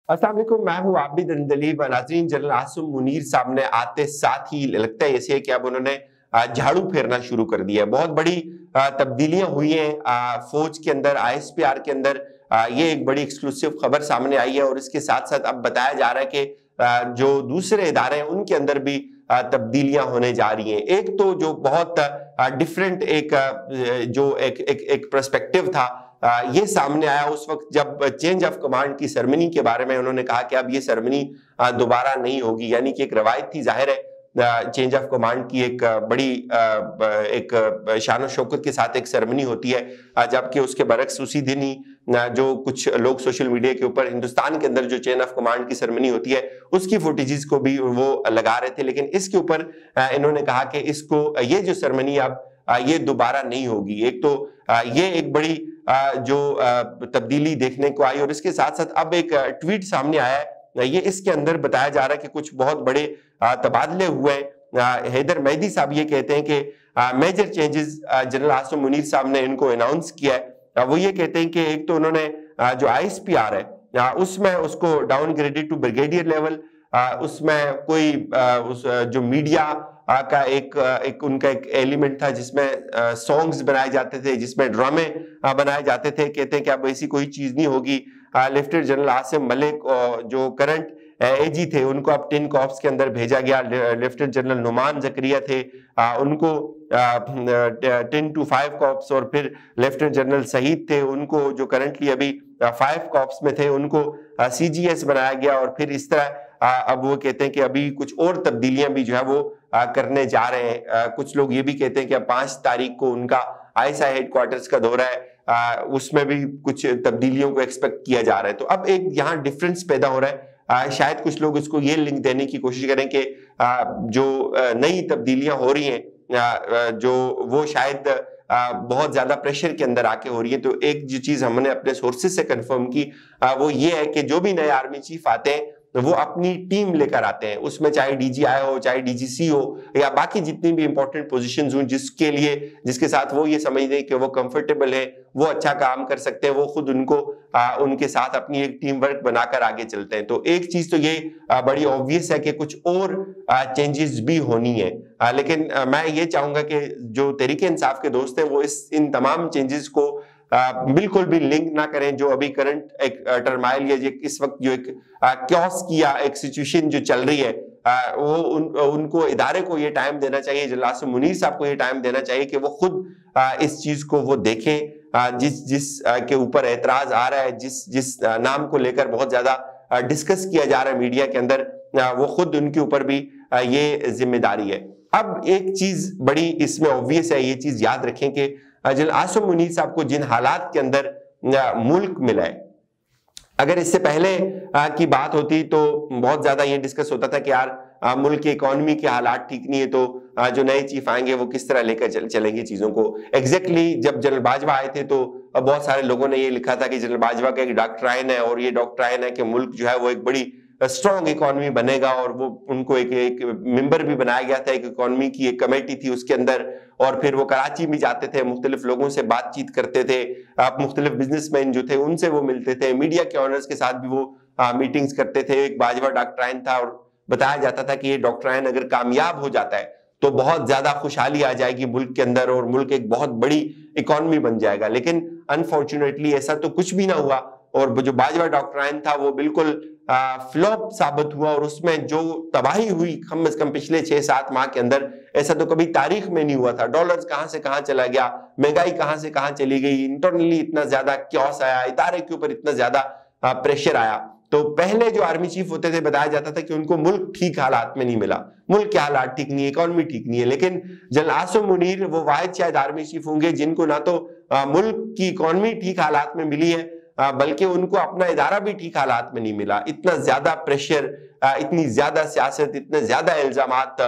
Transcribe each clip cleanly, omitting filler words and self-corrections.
अस्सलाम वालेकुम, मैं हूँ आबिद अंदलीब। नाज़रीन, जनरल आसिम मुनीर साहब ने आते साथ ही लगता है ऐसे कि अब उन्होंने झाड़ू फेरना शुरू कर दिया है। बहुत बड़ी तब्दीलियां हुई हैं फौज के अंदर, ISPR के अंदर। ये एक बड़ी एक्सक्लूसिव खबर सामने आई है और इसके साथ साथ अब बताया जा रहा है कि जो दूसरे इदारे हैं उनके अंदर भी तब्दीलियां होने जा रही हैं। एक तो जो बहुत डिफरेंट एक पर्सपेक्टिव था, ये सामने आया उस वक्त जब चेंज ऑफ कमांड की सेरेमनी के बारे में उन्होंने कहा कि अब ये सेरेमनी दोबारा नहीं होगी। यानी कि एक रवायत थी, जाहिर है चेंज ऑफ कमांड की एक बड़ी एक शान शौकत के साथ एक सेरेमनी होती है, जबकि उसके बरक्स उसी दिन ही जो कुछ लोग सोशल मीडिया के ऊपर हिंदुस्तान के अंदर जो चेंज ऑफ कमांड की सेरेमनी होती है उसकी फुटेजेस को भी वो लगा रहे थे। लेकिन इसके ऊपर इन्होंने कहा कि इसको ये जो सेरेमनी अब ये दोबारा नहीं होगी। एक तो ये एक बड़ी जो तब्दीली देखने को आई और इसके साथ साथ अब एक ट्वीट सामने आया है। ये इसके अंदर बताया जा रहा है कि कुछ बहुत बड़े तबादले हुए। हैदर मेहदी साहब ये कहते हैं कि major changes general Asim Munir sahab ने इनको अनाउंस किया है। वो ये कहते हैं कि एक तो उन्होंने जो ISPR है उसमें उसको डाउनग्रेडेड टू ब्रिगेडियर लेवल, उसमें कोई उस जो मीडिया का एक उनका एक एलिमेंट था जिसमें सॉन्ग्स बनाए जाते थे, जिसमें ड्रामे बनाए जाते थे। कहते हैं कि अब ऐसी कोई चीज नहीं होगी। लेफ्टिनेंट जनरल आसिम मलिक जो करंट AG थे उनको अब 10 कॉर्प्स के अंदर भेजा गया। लेफ्टिनेंट जनरल नुमान जकरिया थे, उनको 10 to 5 कॉर्प्स, और फिर लेफ्टिनेंट जनरल सईद थे, उनको जो करंटली अभी 5 कॉर्प्स में थे उनको CGS बनाया गया। और फिर इस तरह अब वो कहते हैं कि अभी कुछ और तब्दीलियां भी जो है वो करने जा रहे हैं। कुछ लोग ये भी कहते हैं कि अब 5 तारीख को उनका ISI हेडक्वार्टर्स का दौरा है, उसमें भी कुछ तब्दीलियों को एक्सपेक्ट किया जा रहा है। तो अब एक यहाँ डिफरेंस पैदा हो रहा है। शायद कुछ लोग इसको ये लिंक देने की कोशिश करें कि जो नई तब्दीलियां हो रही हैं जो वो शायद बहुत ज्यादा प्रेशर के अंदर आके हो रही है। तो एक जो चीज हमने अपने सोर्सेज से कंफर्म की वो ये है कि जो भी नए आर्मी चीफ आते हैं तो वो अपनी टीम लेकर आते हैं, उसमें चाहे DGI हो, चाहे DGC हो, या बाकी जितनी भी इंपॉर्टेंट पोजीशंस हो जिसके साथ वो ये समझते हैं कि वो कंफर्टेबल है, वो अच्छा काम कर सकते हैं, वो खुद उनको उनके साथ अपनी एक टीम वर्क बनाकर आगे चलते हैं। तो एक चीज तो ये बड़ी ऑब्वियस है कि कुछ और चेंजेस भी होनी है। लेकिन मैं ये चाहूंगा कि जो तहरीक इंसाफ के दोस्त हैं वो इन तमाम चेंजेस को बिल्कुल भी लिंक ना करें। जो अभी करंट एक टर्माइल या इस वक्त जो एक क्योस की या एक सिचुएशन जो चल रही है वो उनको इदारे को ये टाइम देना चाहिए, जनरल आसिम मुनीर साहब को ये टाइम देना चाहिए कि वो खुद इस चीज को वो देखें। जिस के ऊपर एतराज आ रहा है, जिस नाम को लेकर बहुत ज्यादा डिस्कस किया जा रहा है मीडिया के अंदर, वो खुद उनके ऊपर भी ये जिम्मेदारी है। अब एक चीज बड़ी इसमें ऑब्वियस है, ये चीज याद रखें कि जनरल आसिम मुनीर साहब को जिन हालात के अंदर मुल्क मिला है, अगर इससे पहले की बात होती तो बहुत ज्यादा ये डिस्कस होता था कि यार मुल्क की इकोनॉमी के हालात ठीक नहीं है, तो जो नए चीफ आएंगे वो किस तरह लेकर चलेंगे चीजों को। एग्जैक्टली जब जनरल बाजवा आए थे तो बहुत सारे लोगों ने ये लिखा था कि जनरल बाजवा का एक डॉक्ट्राइन है और ये डॉक्ट्राइन है कि मुल्क जो है वो एक बड़ी स्ट्रॉन्ग इकोनॉमी बनेगा, और वो उनको एक मेंबर भी बनाया गया था, एक इकोनॉमी की एक कमेटी थी उसके अंदर। और फिर वो कराची भी जाते थे, मुख्तलिफ लोगों से बातचीत करते थे, मुख्तलिफ बिजनेसमैन जो थे उनसे वो मिलते थे, मीडिया के ऑनर्स के साथ भी वो मीटिंग्स करते थे। एक बाजवा डॉक्ट्राइन था और बताया जाता था कि ये डॉक्ट्राइन अगर कामयाब हो जाता है तो बहुत ज्यादा खुशहाली आ जाएगी मुल्क के अंदर और मुल्क एक बहुत बड़ी इकोनॉमी बन जाएगा। लेकिन अनफॉर्चुनेटली ऐसा तो कुछ भी ना हुआ, और जो बाजवा डॉक्ट्राइन था वो बिल्कुल फ्लॉप साबित हुआ, और उसमें जो तबाही हुई कम से कम पिछले 6-7 माह के अंदर ऐसा तो कभी तारीख में नहीं हुआ था। डॉलर्स कहां से कहां चला गया, महंगाई कहां से कहां चली गई, इंटरनली इतना ज्यादा क्योस आया, इदारे के ऊपर इतना ज्यादा प्रेशर आया। तो पहले जो आर्मी चीफ होते थे बताया जाता था कि उनको मुल्क ठीक हालात में नहीं मिला, मुल्क के हालात ठीक नहीं है, इकोनॉमी ठीक नहीं है। लेकिन जनरल आसिम मुनीर वो वाहिद शायद आर्मी चीफ होंगे जिनको ना तो मुल्क की इकोनॉमी ठीक हालात में मिली है, बल्कि उनको अपना इदारा भी ठीक हालात में नहीं मिला। इतना ज्यादा प्रेशर, इतनी ज्यादा सियासत, इतने ज्यादा इल्जामात,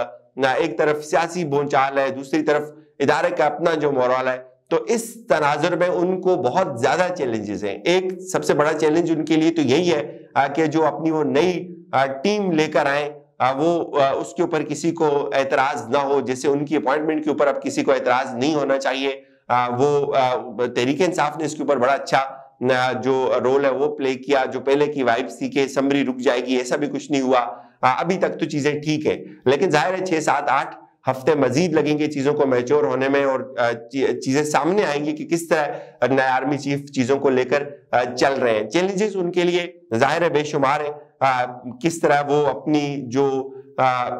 एक तरफ सियासी बोलचाल है, दूसरी तरफ इदारे का अपना जो मोरल है। तो इस तनाजुर में उनको बहुत ज्यादा चैलेंजेस हैं। एक सबसे बड़ा चैलेंज उनके लिए तो यही है कि जो अपनी वो नई टीम लेकर आए वो उसके ऊपर किसी को एतराज ना हो। जैसे उनकी अपॉइंटमेंट के ऊपर अब किसी को एतराज नहीं होना चाहिए। वो तहरीक इंसाफ ने इसके ऊपर बड़ा अच्छा जो रोल है वो प्ले किया, जो पहले की वाइब्स थी कि समरी रुक जाएगी, ऐसा भी कुछ नहीं हुआ। अभी तक तो चीजें ठीक है, लेकिन जाहिर है 6, 7, 8 हफ्ते मजीद लगेंगे चीजों को मैच्योर होने में, और चीजें सामने आएंगी कि किस तरह नए आर्मी चीफ चीजों को लेकर चल रहे हैं। चैलेंजेस उनके लिए जाहिर है बेशुमार है। किस तरह वो अपनी जो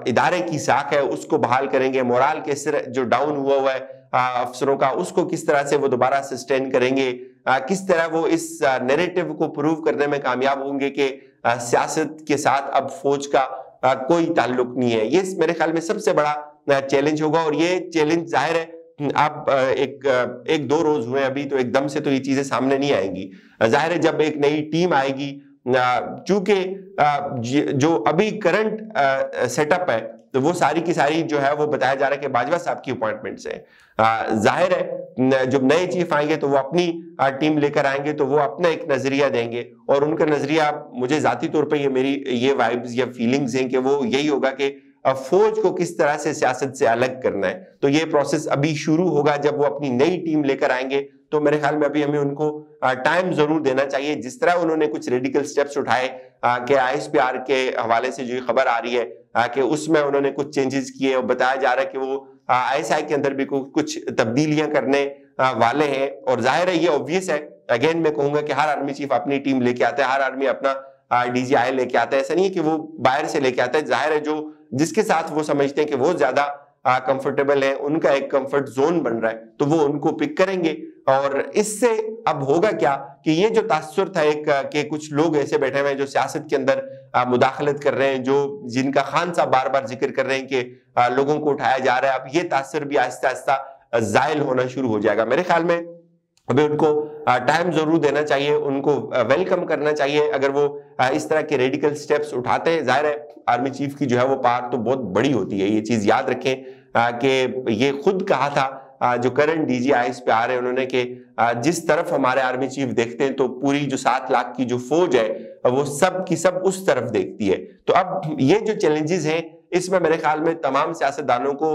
इदारे की साख है उसको बहाल करेंगे, मोराल किस तरह जो डाउन हुआ है अफसरों का उसको किस तरह से वो दोबारा सस्टेन करेंगे, किस तरह वो इस नैरेटिव को प्रूव करने में कामयाब होंगे कि सियासत के साथ अब फौज का कोई ताल्लुक नहीं है। ये मेरे ख्याल में सबसे बड़ा चैलेंज होगा, और ये चैलेंज जाहिर है आप एक 2 रोज हुए अभी, तो एकदम से तो ये चीजें सामने नहीं आएंगी। जाहिर है जब एक नई टीम आएगी, चूंकि जो अभी करंट सेटअप है तो वो सारी की सारी जो है वो बताया जा रहा है कि बाजवा साहब की अपॉइंटमेंट्स है। जाहिर है जब नए चीफ आएंगे तो वो अपनी टीम लेकर आएंगे, तो वो अपना एक नजरिया देंगे, और उनका नजरिया मुझे जाती तौर पे मेरी ये वाइब्स या फीलिंग्स हैं कि वो यही होगा कि फौज को किस तरह से सियासत से अलग करना है। तो ये प्रोसेस अभी शुरू होगा जब वो अपनी नई टीम लेकर आएंगे। तो मेरे ख्याल में अभी हमें उनको टाइम जरूर देना चाहिए। जिस तरह उन्होंने कुछ रेडिकल स्टेप्स उठाए कि ISPR के हवाले से जो खबर आ रही है कि उसमें उन्होंने कुछ चेंजेस किए, और बताया जा रहा है कि वो ISI के अंदर भी कुछ तब्दीलियां करने वाले हैं। और जाहिर है ये ऑब्वियस है, अगेन मैं कहूंगा कि हर आर्मी चीफ अपनी टीम लेके आता है, हर आर्मी अपना DGI लेके आता है, ऐसा नहीं है कि वो बाहर से लेके आता है। जाहिर है जो जिसके साथ वो समझते हैं कि वो ज्यादा कंफर्टेबल है, उनका एक कंफर्ट जोन बन रहा है, तो वो उनको पिक करेंगे। और इससे अब होगा क्या कि ये जो तासुर था एक कि कुछ लोग ऐसे बैठे हुए हैं जो सियासत के अंदर मुदाखलत कर रहे हैं, जो जिनका खान साहब बार बार जिक्र कर रहे हैं कि लोगों को उठाया जा रहा है, अब ये तासुर भी आहिस्ता आहिस्ता जायल होना शुरू हो जाएगा। मेरे ख्याल में अभी उनको टाइम जरूर देना चाहिए, उनको वेलकम करना चाहिए अगर वो इस तरह के रेडिकल स्टेप्स उठाते हैं। जाहिर है आर्मी चीफ की जो है वो पावर तो बहुत बड़ी होती है, ये चीज याद रखें कि ये खुद कहा था जो करंट DG ISPR है उन्होंने कि जिस तरफ हमारे आर्मी चीफ देखते हैं तो पूरी जो 7 लाख की जो फौज है वो सब की सब उस तरफ देखती है। तो अब ये जो चैलेंजेस हैं इसमें मेरे ख्याल में तमाम सियासतदानों को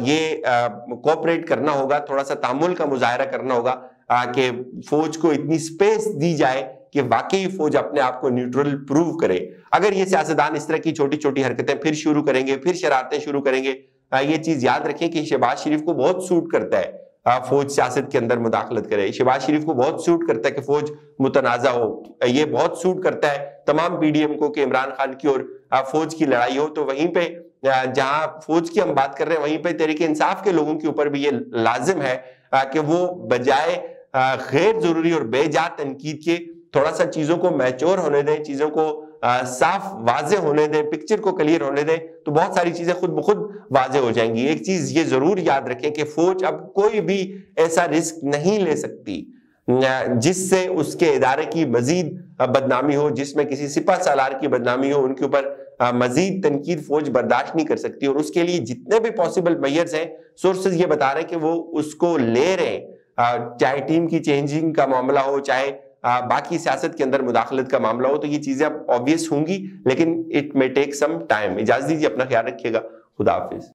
ये कोऑपरेट करना होगा, थोड़ा सा तामुल का मुजाहरा करना होगा कि फौज को इतनी स्पेस दी जाए कि वाकई फौज अपने आप को न्यूट्रल प्रूव करे। अगर ये सियासतदान इस तरह की छोटी छोटी हरकतें फिर शुरू करेंगे, फिर शरारतें शुरू करेंगे, ये चीज याद रखें कि शहबाज शरीफ को बहुत सूट करता है फौज सियासत के अंदर मुदाखलत करे। शहबाज शरीफ को बहुत सूट करता है कि फौज मुतनाजा हो, ये बहुत सूट करता है तमाम PDM को कि इमरान खान की और फौज की लड़ाई हो। तो वहीं पे जहां फौज की हम बात कर रहे हैं वहीं पे तहरीक इंसाफ के लोगों के ऊपर भी ये लाजिम है कि वो बजाय गैर जरूरी और बेजा तनकीद के थोड़ा सा चीजों को मैच्योर होने दें, चीजों को साफ वाजे होने दें, पिक्चर को क्लियर होने दें, तो बहुत सारी चीजें खुद ब खुद वाजे हो जाएंगी। एक चीज ये जरूर याद रखें कि फौज अब कोई भी ऐसा रिस्क नहीं ले सकती जिससे उसके इदारे की मजीद बदनामी हो, जिसमें किसी सिपह सालार की बदनामी हो, उनके ऊपर मजीद तनकीद फौज बर्दाश्त नहीं कर सकती। और उसके लिए जितने भी पॉसिबल मेजर्स हैं, सोर्सेज ये बता रहे हैं कि वो उसको ले रहे हैं, चाहे टीम की चेंजिंग का मामला हो, चाहे बाकी सियासत के अंदर मुदाखलत का मामला हो। तो ये चीजें अब ऑब्वियस होंगी, लेकिन it may take some time. इजाजत दीजिए, अपना ख्याल रखिएगा। खुदा हाफिज।